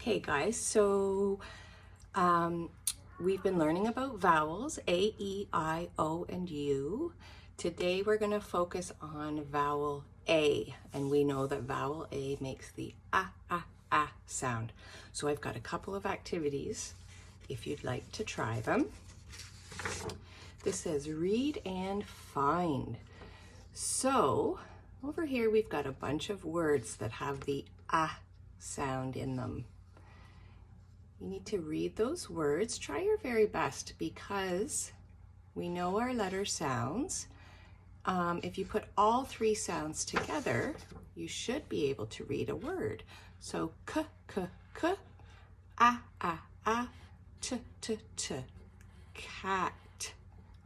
Okay guys, so we've been learning about vowels, A, E, I, O, and U. Today we're going to focus on vowel A, and we know that vowel A makes the ah sound. So I've got a couple of activities if you'd like to try them. This says read and find. So over here we've got a bunch of words that have the ah sound in them. You need to read those words. Try your very best because we know our letter sounds. If you put all three sounds together, you should be able to read a word. So k, k, k, ah, t, t, t, cat.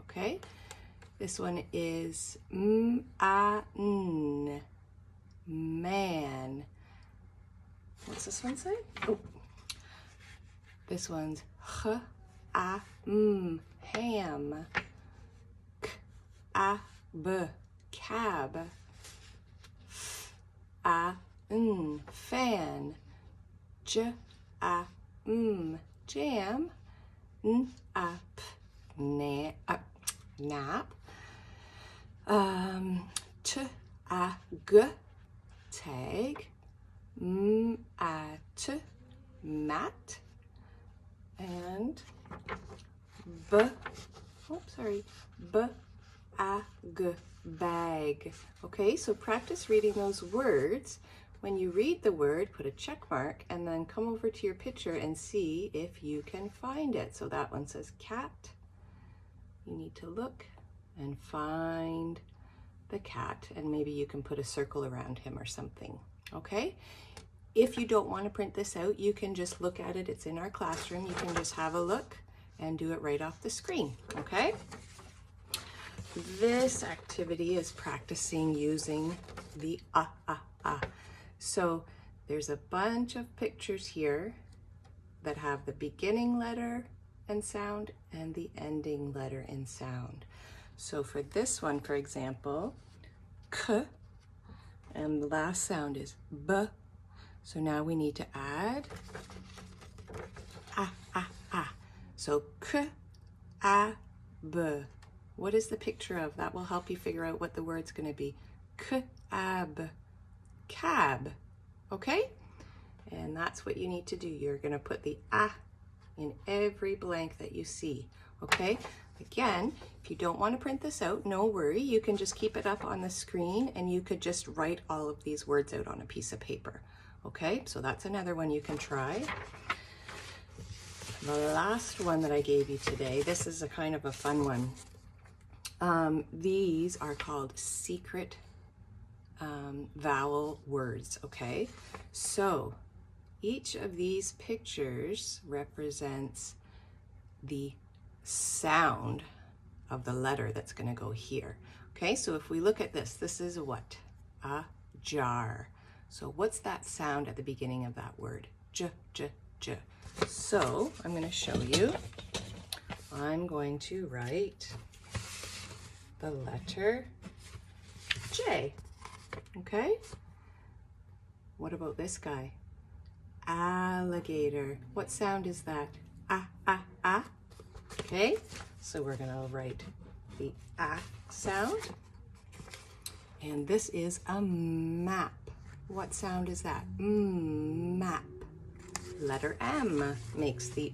Okay? This one is n, man. What's this one say? Oh. This one's ham, cab, fan, jam, nap, tag, mat, and bag. Okay, so practice reading those words. When you read the word, put a check mark and then come over to your picture and see if you can find it. So that one says cat. You need to look and find the cat, and maybe you can put a circle around him or something. Okay? If you don't want to print this out, you can just look at it. It's in our classroom. You can just have a look and do it right off the screen, okay? This activity is practicing using the ah. So there's a bunch of pictures here that have the beginning letter and sound and the ending letter and sound. So for this one, for example, k, and the last sound is b. So now we need to add ah. So k, b. What is the picture of? That will help you figure out what the word's going to be. Cab, cab. Okay? And that's what you need to do. You're going to put the ah in every blank that you see. Okay? Again, if you don't want to print this out, no worry. You can just keep it up on the screen and you could just write all of these words out on a piece of paper. Okay, so that's another one you can try. The last one that I gave you today, this is a kind of a fun one. These are called secret vowel words, okay? So each of these pictures represents the sound of the letter that's going to go here. Okay, so if we look at this, this is what? A jar. So what's that sound at the beginning of that word? J. So I'm going to show you. I'm going to write the letter J. Okay? What about this guy? Alligator. What sound is that? Ah. Okay? So we're going to write the ah sound. And this is a map. What sound is that? Map. Letter M makes the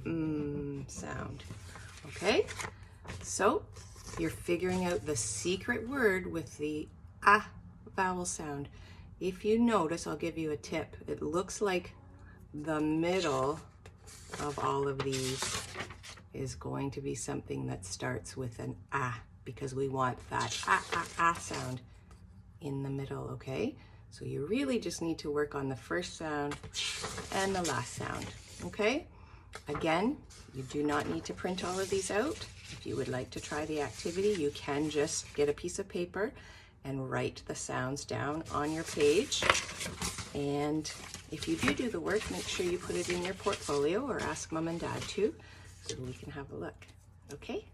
sound. Okay? So you're figuring out the secret word with the ah vowel sound. If you notice, I'll give you a tip. It looks like the middle of all of these is going to be something that starts with an ah, because we want that ah sound in the middle, okay? So you really just need to work on the first sound and the last sound, okay? Again, you do not need to print all of these out. If you would like to try the activity, you can just get a piece of paper and write the sounds down on your page. And if you do the work, make sure you put it in your portfolio or ask mom and dad to, so we can have a look, okay?